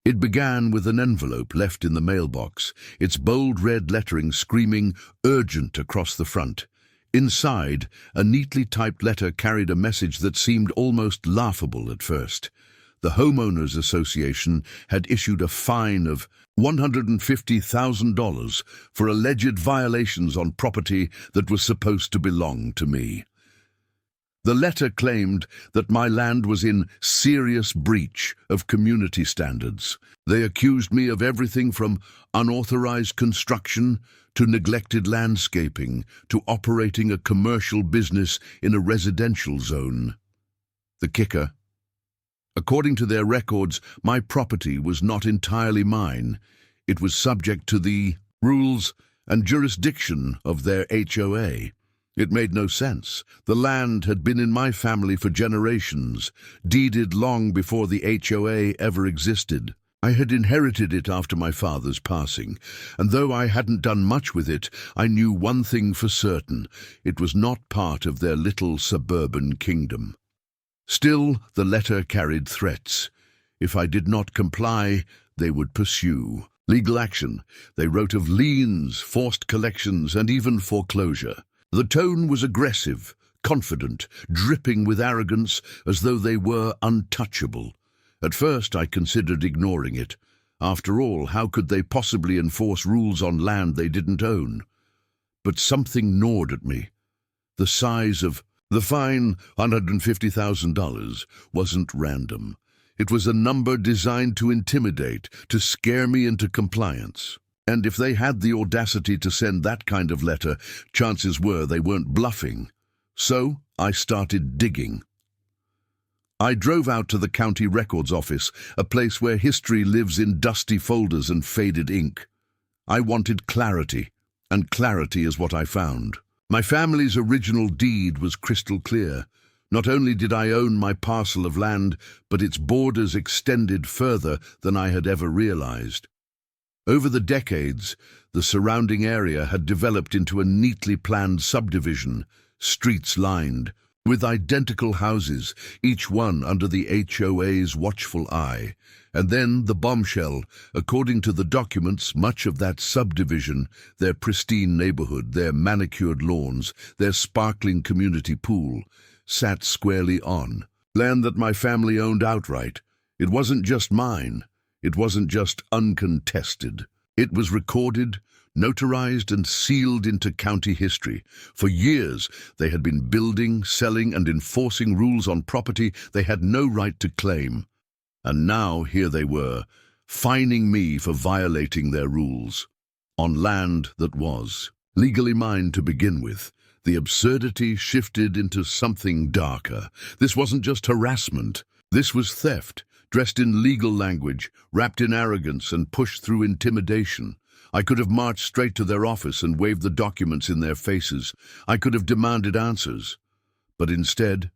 It began with an envelope left in the mailbox, its bold red lettering screaming "urgent" across the front. Inside, a neatly typed letter carried a message that seemed almost laughable at first. The Homeowners Association had issued a fine of $150,000 for alleged violations on property that was supposed to belong to me. The letter claimed that my land was in serious breach of community standards. They accused me of everything from unauthorized construction to neglected landscaping to operating a commercial business in a residential zone. The kicker: according to their records, my property was not entirely mine. It was subject to the rules and jurisdiction of their HOA. It made no sense. The land had been in my family for generations, deeded long before the HOA ever existed. I had inherited it after my father's passing, and though I hadn't done much with it, I knew one thing for certain: it was not part of their little suburban kingdom. Still, the letter carried threats. If I did not comply, they would pursue legal action. They wrote of liens, forced collections, and even foreclosure. The tone was aggressive, confident, dripping with arrogance, as though they were untouchable. At first, I considered ignoring it. After all, how could they possibly enforce rules on land they didn't own? But something gnawed at me. The size of the fine, $150,000, wasn't random. It was a number designed to intimidate, to scare me into compliance. And if they had the audacity to send that kind of letter, chances were they weren't bluffing. So I started digging. I drove out to the county records office, a place where history lives in dusty folders and faded ink. I wanted clarity, and clarity is what I found. My family's original deed was crystal clear. Not only did I own my parcel of land, but its borders extended further than I had ever realized. Over the decades, the surrounding area had developed into a neatly planned subdivision, streets lined with identical houses, each one under the HOA's watchful eye. And then the bombshell: according to the documents, much of that subdivision, their pristine neighborhood, their manicured lawns, their sparkling community pool, sat squarely on land that my family owned outright. It wasn't just mine. It wasn't just uncontested. It was recorded, notarized, and sealed into county history. For years, they had been building, selling, and enforcing rules on property they had no right to claim. And now here they were, fining me for violating their rules, on land that was legally mine to begin with. The absurdity shifted into something darker. This wasn't just harassment. This was theft, dressed in legal language, wrapped in arrogance, and pushed through intimidation. I could have marched straight to their office and waved the documents in their faces. I could have demanded answers. But instead,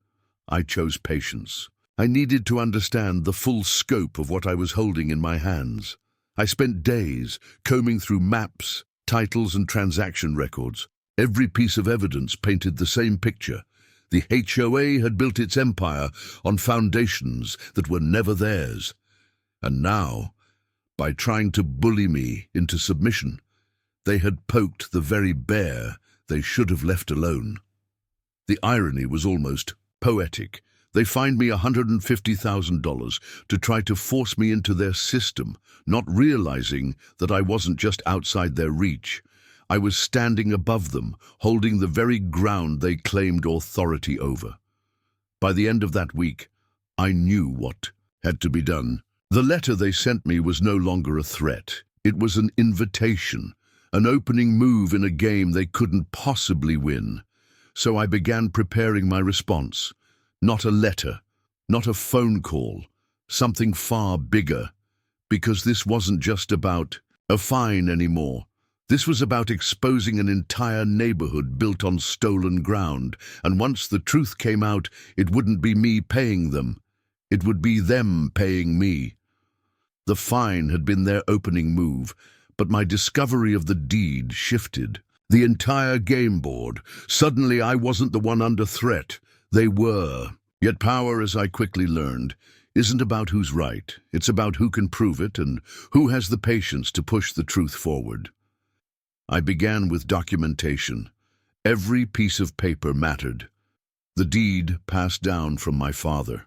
I chose patience. I needed to understand the full scope of what I was holding in my hands. I spent days combing through maps, titles, and transaction records. Every piece of evidence painted the same picture. The HOA had built its empire on foundations that were never theirs. And now, by trying to bully me into submission, they had poked the very bear they should have left alone. The irony was almost poetic. They fined me $150,000 to try to force me into their system, not realizing that I wasn't just outside their reach. I was standing above them, holding the very ground they claimed authority over. By the end of that week, I knew what had to be done. The letter they sent me was no longer a threat. It was an invitation, an opening move in a game they couldn't possibly win. So I began preparing my response. Not a letter, not a phone call, something far bigger. Because this wasn't just about a fine anymore. This was about exposing an entire neighborhood built on stolen ground, and once the truth came out, it wouldn't be me paying them. It would be them paying me. The fine had been their opening move, but my discovery of the deed shifted the entire game board. Suddenly I wasn't the one under threat. They were. Yet power, as I quickly learned, isn't about who's right. It's about who can prove it and who has the patience to push the truth forward. I began with documentation. Every piece of paper mattered. The deed passed down from my father.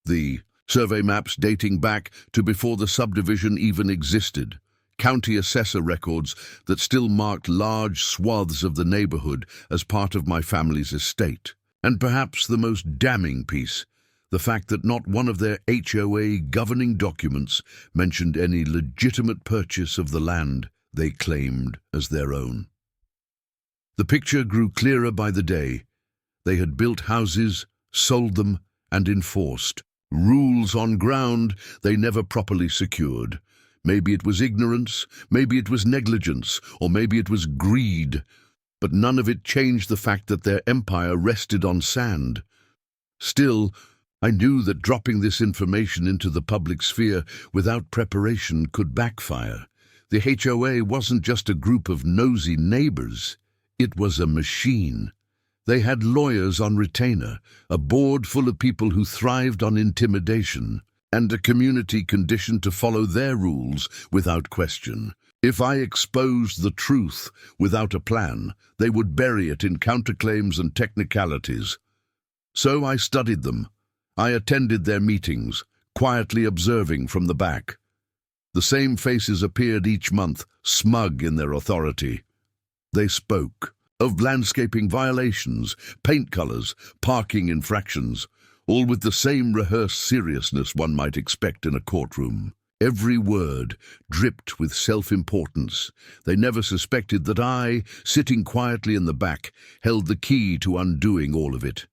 The survey maps dating back to before the subdivision even existed. County assessor records that still marked large swaths of the neighborhood as part of my family's estate. And perhaps the most damning piece, the fact that not one of their HOA governing documents mentioned any legitimate purchase of the land they claimed as their own. The picture grew clearer by the day. They had built houses, sold them, and enforced rules on ground they never properly secured. Maybe it was ignorance, maybe it was negligence, or maybe it was greed, but none of it changed the fact that their empire rested on sand. Still, I knew that dropping this information into the public sphere without preparation could backfire. The HOA wasn't just a group of nosy neighbors. It was a machine. They had lawyers on retainer, a board full of people who thrived on intimidation, and a community conditioned to follow their rules without question. If I exposed the truth without a plan, they would bury it in counterclaims and technicalities. So I studied them. I attended their meetings, quietly observing from the back. The same faces appeared each month, smug in their authority. They spoke of landscaping violations, paint colors, parking infractions, all with the same rehearsed seriousness one might expect in a courtroom. Every word dripped with self-importance. They never suspected that I, sitting quietly in the back, held the key to undoing all of it.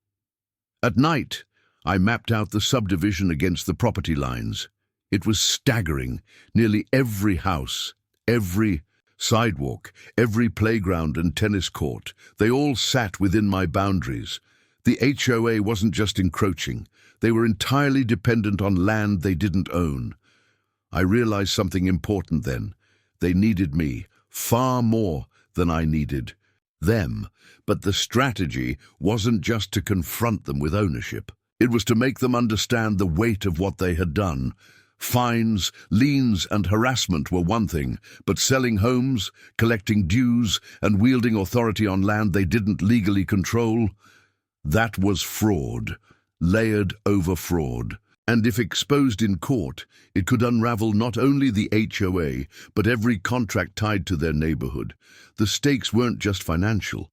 At night, I mapped out the subdivision against the property lines. It was staggering. Nearly every house, every sidewalk, every playground and tennis court, they all sat within my boundaries. The HOA wasn't just encroaching. They were entirely dependent on land they didn't own. I realized something important then. They needed me far more than I needed them. But the strategy wasn't just to confront them with ownership. It was to make them understand the weight of what they had done. Fines, liens, and harassment were one thing, but selling homes, collecting dues, and wielding authority on land they didn't legally control, that was fraud, layered over fraud. And if exposed in court, it could unravel not only the HOA, but every contract tied to their neighborhood. The stakes weren't just financial,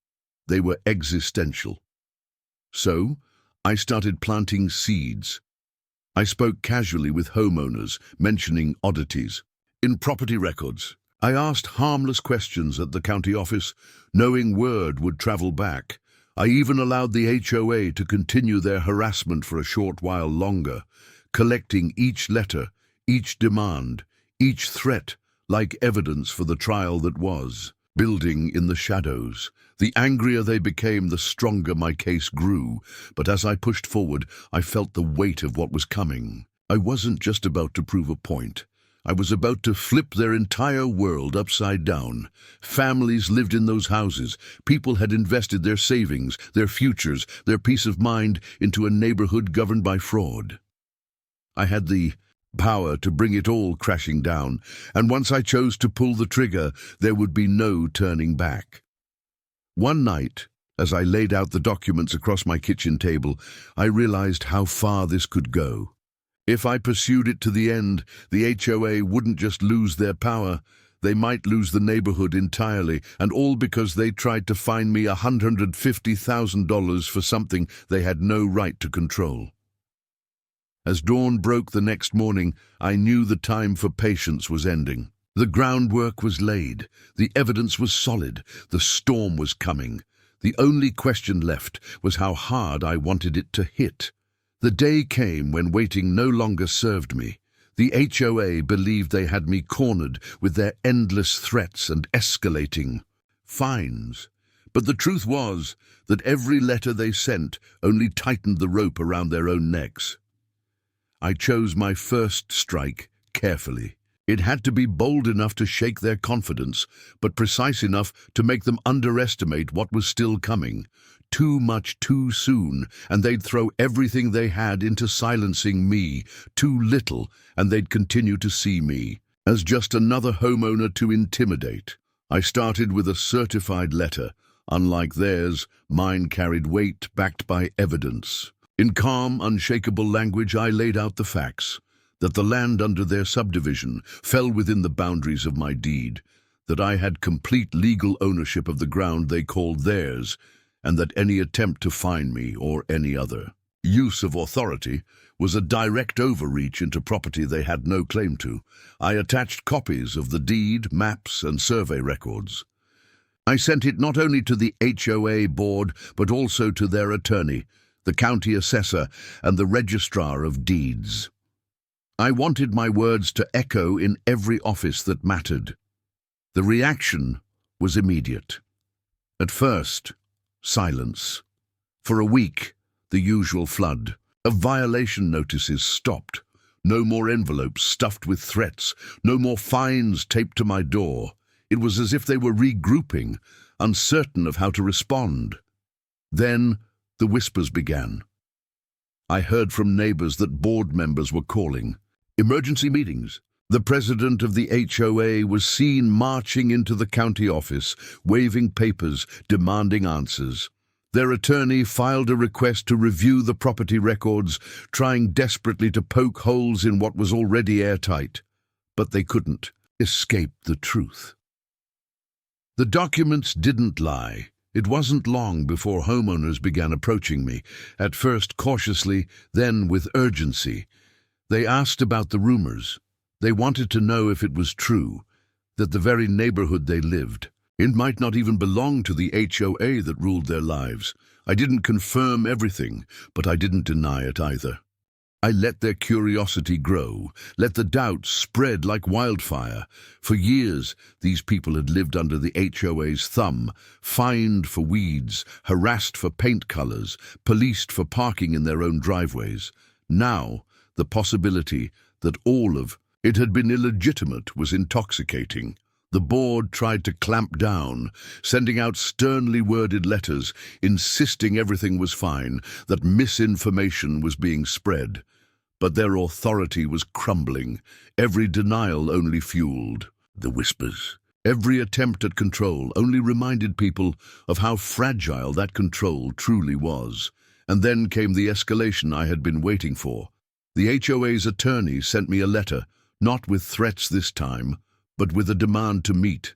they were existential. So, I started planting seeds. I spoke casually with homeowners, mentioning oddities. In property records, I asked harmless questions at the county office, knowing word would travel back. I even allowed the HOA to continue their harassment for a short while longer, collecting each letter, each demand, each threat like evidence for the trial that was. Building in the shadows. The angrier they became, the stronger my case grew. But as I pushed forward, I felt the weight of what was coming. I wasn't just about to prove a point. I was about to flip their entire world upside down. Families lived in those houses. People had invested their savings, their futures, their peace of mind into a neighborhood governed by fraud. I had the power to bring it all crashing down, and once I chose to pull the trigger, there would be no turning back. One night, as I laid out the documents across my kitchen table, I realized how far this could go. If I pursued it to the end, the HOA wouldn't just lose their power, they might lose the neighborhood entirely, and all because they tried to fine me $150,000 for something they had no right to control. As dawn broke the next morning, I knew the time for patience was ending. The groundwork was laid, the evidence was solid, the storm was coming. The only question left was how hard I wanted it to hit. The day came when waiting no longer served me. The HOA believed they had me cornered with their endless threats and escalating fines. But the truth was that every letter they sent only tightened the rope around their own necks. I chose my first strike carefully. It had to be bold enough to shake their confidence, but precise enough to make them underestimate what was still coming. too much too soon, and they'd throw everything they had into silencing me. Too little, and they'd continue to see me as just another homeowner to intimidate. I started with a certified letter. Unlike theirs, mine carried weight backed by evidence. In calm, unshakable language, I laid out the facts, that the land under their subdivision fell within the boundaries of my deed, that I had complete legal ownership of the ground they called theirs, and that any attempt to fine me or any other use of authority was a direct overreach into property they had no claim to. I attached copies of the deed, maps, and survey records. I sent it not only to the HOA board, but also to their attorney, the county assessor, and the registrar of deeds. I wanted my words to echo in every office that mattered. The reaction was immediate. At first, silence. For a week, the usual flood of violation notices stopped. No more envelopes stuffed with threats, no more fines taped to my door. It was as if they were regrouping, uncertain of how to respond. Then the whispers began. I heard from neighbors that board members were calling. Emergency meetings. The president of the HOA was seen marching into the county office, waving papers, demanding answers. Their attorney filed a request to review the property records, trying desperately to poke holes in what was already airtight. But they couldn't escape the truth. The documents didn't lie. It wasn't long before homeowners began approaching me, at first cautiously, then with urgency. They asked about the rumors. They wanted to know if it was true, that the very neighborhood they lived, it might not even belong to the HOA that ruled their lives. I didn't confirm everything, but I didn't deny it either. I let their curiosity grow, let the doubts spread like wildfire. For years, these people had lived under the HOA's thumb, fined for weeds, harassed for paint colors, policed for parking in their own driveways. Now, the possibility that all of it had been illegitimate was intoxicating. The board tried to clamp down, sending out sternly worded letters, insisting everything was fine, that misinformation was being spread. But their authority was crumbling. Every denial only fueled the whispers. Every attempt at control only reminded people of how fragile that control truly was. And then came the escalation I had been waiting for. The HOA's attorney sent me a letter, not with threats this time, but with a demand to meet.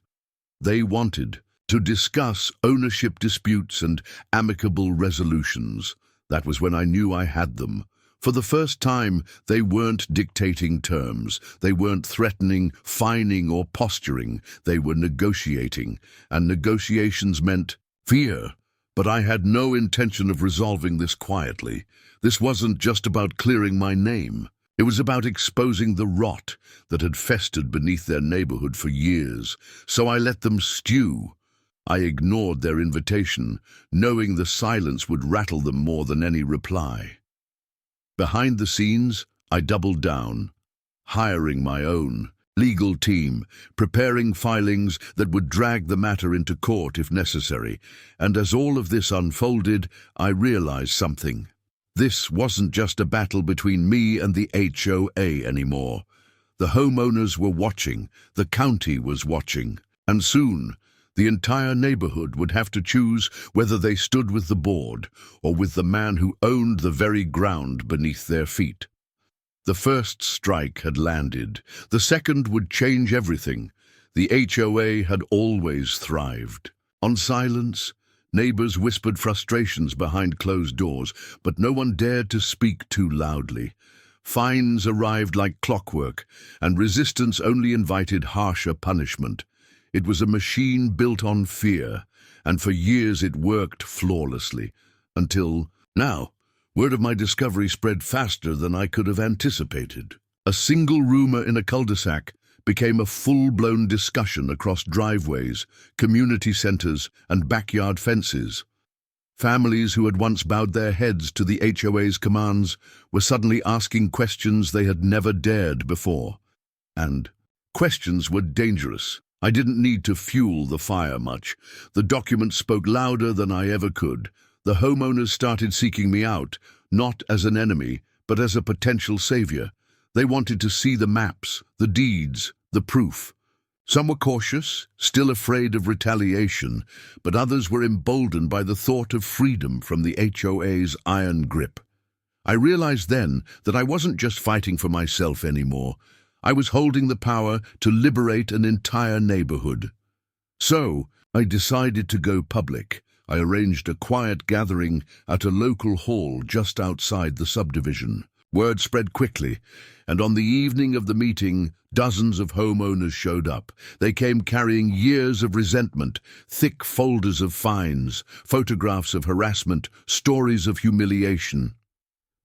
They wanted to discuss ownership disputes and amicable resolutions. That was when I knew I had them. For the first time, they weren't dictating terms. They weren't threatening, fining, or posturing. They were negotiating, and negotiations meant fear. But I had no intention of resolving this quietly. This wasn't just about clearing my name. It was about exposing the rot that had festered beneath their neighborhood for years. So I let them stew. I ignored their invitation, knowing the silence would rattle them more than any reply. Behind the scenes, I doubled down, hiring my own legal team, preparing filings that would drag the matter into court if necessary. And as all of this unfolded, I realized something. This wasn't just a battle between me and the HOA anymore. The homeowners were watching, the county was watching, and soon the entire neighborhood would have to choose whether they stood with the board or with the man who owned the very ground beneath their feet. The first strike had landed. The second would change everything. The HOA had always thrived. On silence, neighbors whispered frustrations behind closed doors, but no one dared to speak too loudly. Fines arrived like clockwork, and resistance only invited harsher punishment. It was a machine built on fear, and for years it worked flawlessly, until now, word of my discovery spread faster than I could have anticipated. A single rumor in a cul-de-sac became a full-blown discussion across driveways, community centers, and backyard fences. Families who had once bowed their heads to the HOA's commands were suddenly asking questions they had never dared before. And questions were dangerous. I didn't need to fuel the fire much. The document spoke louder than I ever could. The homeowners started seeking me out, not as an enemy, but as a potential savior. They wanted to see the maps, the deeds, the proof. Some were cautious, still afraid of retaliation, but others were emboldened by the thought of freedom from the HOA's iron grip. I realized then that I wasn't just fighting for myself anymore. I was holding the power to liberate an entire neighborhood. So, I decided to go public. I arranged a quiet gathering at a local hall just outside the subdivision. Word spread quickly, and on the evening of the meeting, dozens of homeowners showed up. They came carrying years of resentment, thick folders of fines, photographs of harassment, stories of humiliation.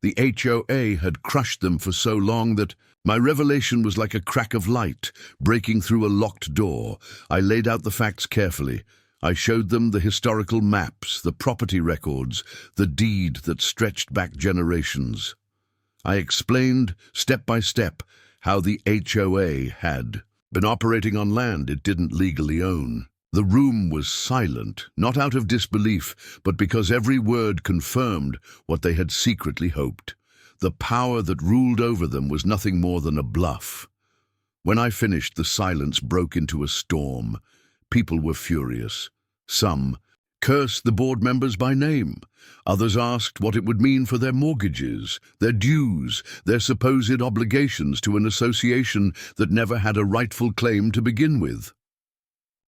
The HOA had crushed them for so long that my revelation was like a crack of light, breaking through a locked door. I laid out the facts carefully. I showed them the historical maps, the property records, the deed that stretched back generations. I explained, step by step, how the HOA had been operating on land it didn't legally own. The room was silent, not out of disbelief, but because every word confirmed what they had secretly hoped. The power that ruled over them was nothing more than a bluff. When I finished, the silence broke into a storm. People were furious. Some cursed the board members by name. Others asked what it would mean for their mortgages, their dues, their supposed obligations to an association that never had a rightful claim to begin with.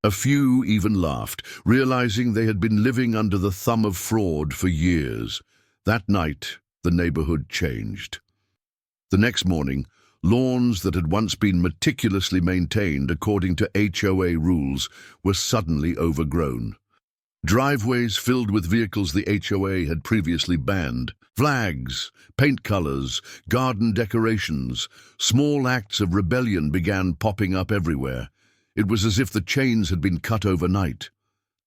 A few even laughed, realizing they had been living under the thumb of fraud for years. That night, the neighborhood changed. The next morning, lawns that had once been meticulously maintained according to HOA rules were suddenly overgrown. Driveways filled with vehicles the HOA had previously banned. Flags, paint colors, garden decorations, small acts of rebellion began popping up everywhere. It was as if the chains had been cut overnight.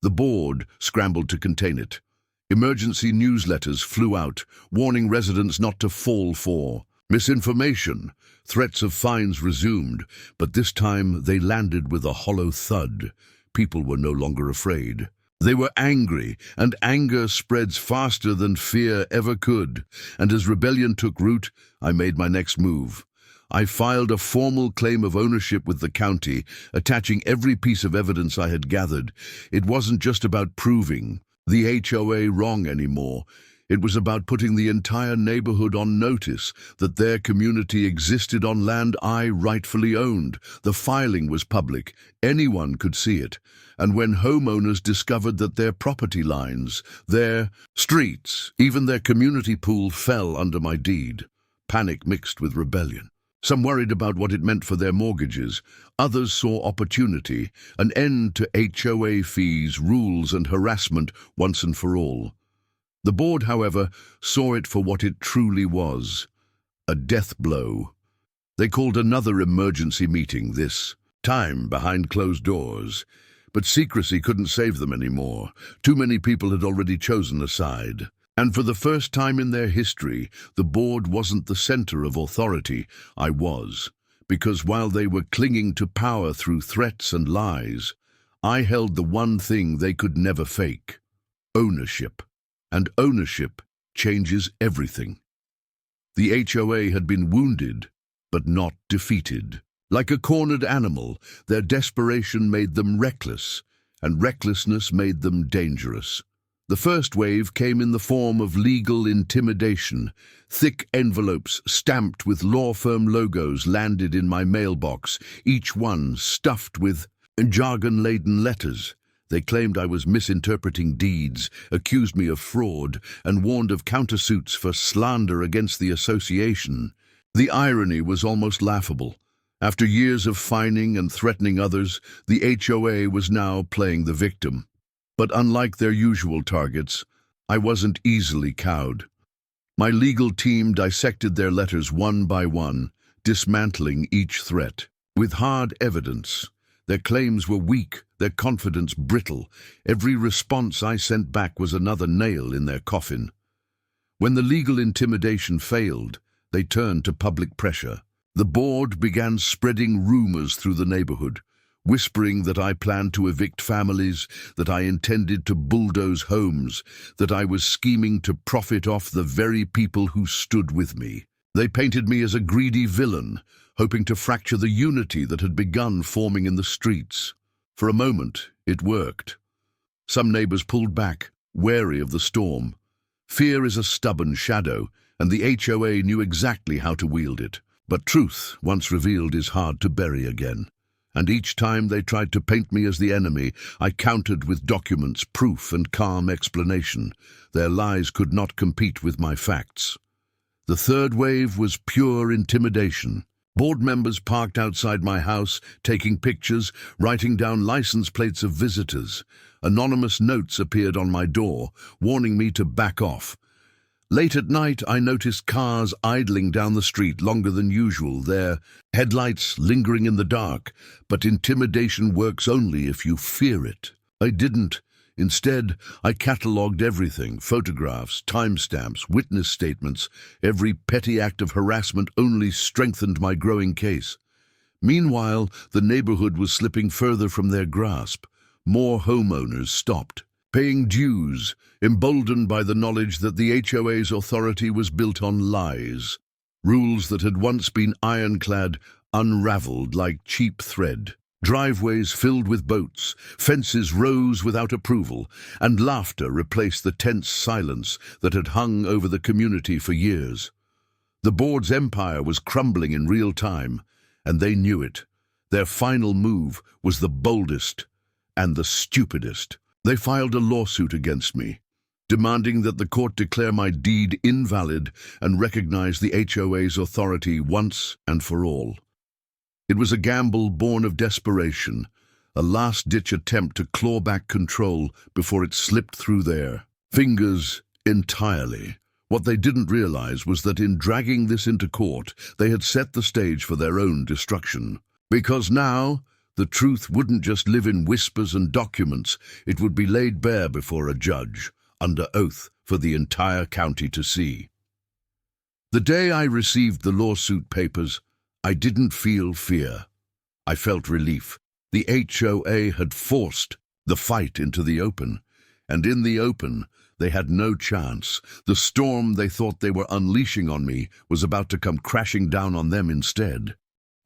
The board scrambled to contain it. Emergency newsletters flew out, warning residents not to fall for misinformation. Threats of fines resumed, but this time they landed with a hollow thud. People were no longer afraid. They were angry, and anger spreads faster than fear ever could. And as rebellion took root, I made my next move. I filed a formal claim of ownership with the county, attaching every piece of evidence I had gathered. It wasn't just about proving the HOA wrong anymore. It was about putting the entire neighborhood on notice that their community existed on land I rightfully owned. The filing was public. Anyone could see it. And when homeowners discovered that their property lines, their streets, even their community pool fell under my deed, panic mixed with rebellion. Some worried about what it meant for their mortgages. Others saw opportunity, an end to HOA fees, rules, and harassment once and for all. The board, however, saw it for what it truly was, a death blow. They called another emergency meeting, this time behind closed doors. But secrecy couldn't save them anymore. Too many people had already chosen a side. And for the first time in their history, the board wasn't the center of authority. I was. Because while they were clinging to power through threats and lies, I held the one thing they could never fake: ownership. And ownership changes everything. The HOA had been wounded, but not defeated. Like a cornered animal, their desperation made them reckless, and recklessness made them dangerous. The first wave came in the form of legal intimidation. Thick envelopes stamped with law firm logos landed in my mailbox, each one stuffed with jargon-laden letters. They claimed I was misinterpreting deeds, accused me of fraud, and warned of countersuits for slander against the association. The irony was almost laughable. After years of fining and threatening others, the HOA was now playing the victim. But unlike their usual targets, I wasn't easily cowed. My legal team dissected their letters one by one, dismantling each threat. With hard evidence, their claims were weak, their confidence brittle. Every response I sent back was another nail in their coffin. When the legal intimidation failed, they turned to public pressure. The board began spreading rumors through the neighborhood. whispering that I planned to evict families, that I intended to bulldoze homes, that I was scheming to profit off the very people who stood with me. They painted me as a greedy villain, hoping to fracture the unity that had begun forming in the streets. For a moment, it worked. Some neighbors pulled back, wary of the storm. Fear is a stubborn shadow, and the HOA knew exactly how to wield it. But truth, once revealed, is hard to bury again. And each time they tried to paint me as the enemy, I countered with documents, proof, and calm explanation. Their lies could not compete with my facts. The third wave was pure intimidation. Board members parked outside my house, taking pictures, writing down license plates of visitors. Anonymous notes appeared on my door, warning me to back off. Late at night, I noticed cars idling down the street longer than usual, their headlights lingering in the dark. But intimidation works only if you fear it. I didn't. Instead, I catalogued everything: photographs, timestamps, witness statements. Every petty act of harassment only strengthened my growing case. Meanwhile, the neighborhood was slipping further from their grasp. More homeowners stopped paying dues, emboldened by the knowledge that the HOA's authority was built on lies. Rules that had once been ironclad unraveled like cheap thread. Driveways filled with boats, fences rose without approval, and laughter replaced the tense silence that had hung over the community for years. The board's empire was crumbling in real time, and they knew it. Their final move was the boldest and the stupidest. They filed a lawsuit against me, demanding that the court declare my deed invalid and recognize the HOA's authority once and for all. It was a gamble born of desperation, a last-ditch attempt to claw back control before it slipped through their fingers entirely. What they didn't realize was that in dragging this into court, they had set the stage for their own destruction. Because now, the truth wouldn't just live in whispers and documents, it would be laid bare before a judge, under oath for the entire county to see. The day I received the lawsuit papers, I didn't feel fear. I felt relief. The HOA had forced the fight into the open, and in the open, they had no chance. The storm they thought they were unleashing on me was about to come crashing down on them instead.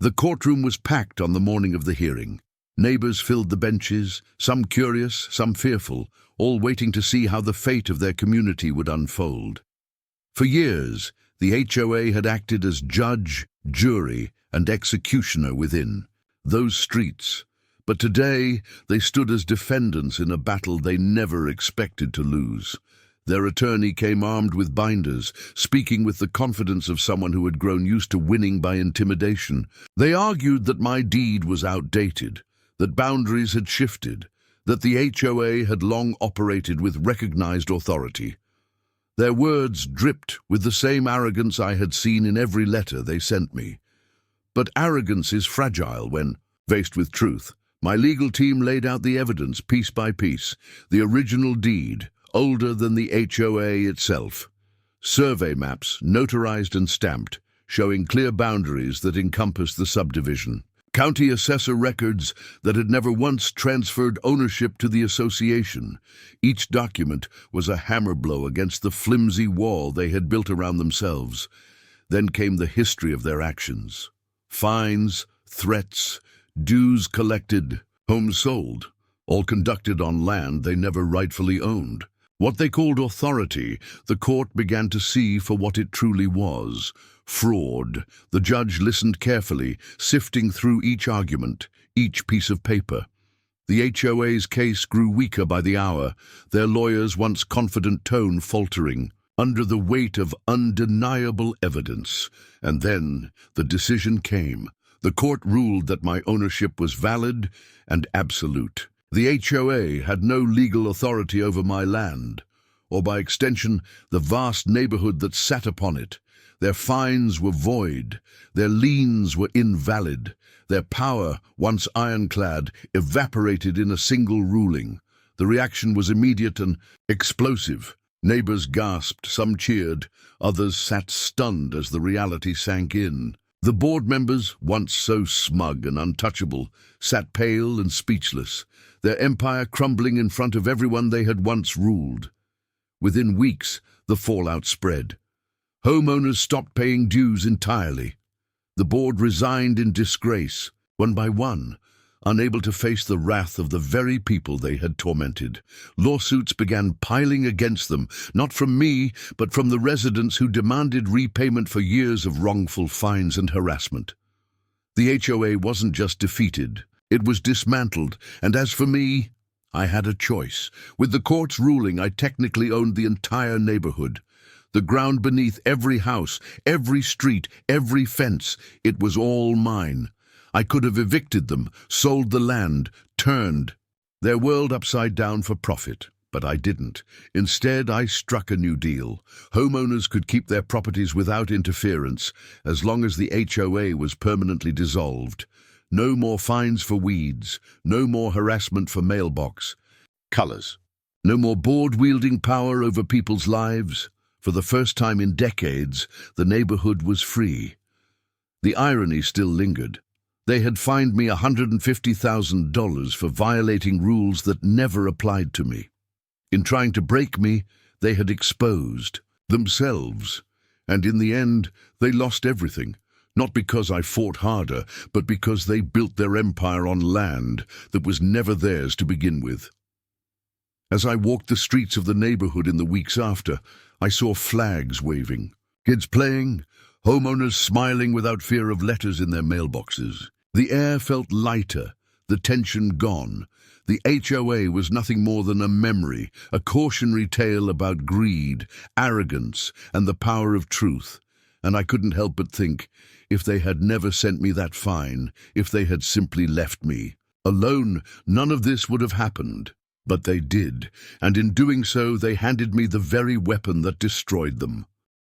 The courtroom was packed on the morning of the hearing. Neighbors filled the benches, some curious, some fearful, all waiting to see how the fate of their community would unfold. For years, the HOA had acted as judge, jury, and executioner within those streets. But today, they stood as defendants in a battle they never expected to lose. Their attorney came armed with binders, speaking with the confidence of someone who had grown used to winning by intimidation. They argued that my deed was outdated, that boundaries had shifted, that the HOA had long operated with recognized authority. Their words dripped with the same arrogance I had seen in every letter they sent me. But arrogance is fragile when faced with truth. My legal team laid out the evidence piece by piece, the original deed, older than the HOA itself. Survey maps, notarized and stamped, showing clear boundaries that encompassed the subdivision. County assessor records that had never once transferred ownership to the association. Each document was a hammer blow against the flimsy wall they had built around themselves. Then came the history of their actions. Fines, threats, dues collected, homes sold, all conducted on land they never rightfully owned. What they called authority, the court began to see for what it truly was: fraud. The judge listened carefully, sifting through each argument, each piece of paper. The HOA's case grew weaker by the hour, their lawyers' once confident tone faltering under the weight of undeniable evidence. And then the decision came. The court ruled that my ownership was valid and absolute. The HOA had no legal authority over my land, or by extension, the vast neighborhood that sat upon it. Their fines were void, their liens were invalid, their power, once ironclad, evaporated in a single ruling. The reaction was immediate and explosive. Neighbors gasped, some cheered, others sat stunned as the reality sank in. The board members, once so smug and untouchable, sat pale and speechless, their empire crumbling in front of everyone they had once ruled. Within weeks, the fallout spread. Homeowners stopped paying dues entirely. The board resigned in disgrace, one by one, unable to face the wrath of the very people they had tormented. Lawsuits began piling against them, not from me, but from the residents who demanded repayment for years of wrongful fines and harassment. The HOA wasn't just defeated, it was dismantled, and as for me, I had a choice. With the court's ruling, I technically owned the entire neighborhood. The ground beneath every house, every street, every fence, it was all mine. I could have evicted them, sold the land, turned their world upside down for profit, but I didn't. Instead, I struck a new deal. Homeowners could keep their properties without interference, as long as the HOA was permanently dissolved. No more fines for weeds, no more harassment for mailbox colors, no more board-wielding power over people's lives. For the first time in decades, the neighborhood was free. The irony still lingered. They had fined me $150,000 for violating rules that never applied to me. In trying to break me, they had exposed themselves. And in the end, they lost everything. Not because I fought harder, but because they built their empire on land that was never theirs to begin with. As I walked the streets of the neighborhood in the weeks after, I saw flags waving, kids playing, homeowners smiling without fear of letters in their mailboxes. The air felt lighter, the tension gone. The HOA was nothing more than a memory, a cautionary tale about greed, arrogance, and the power of truth. And I couldn't help but think, if they had never sent me that fine, if they had simply left me alone, none of this would have happened. But they did, and in doing so, they handed me the very weapon that destroyed them.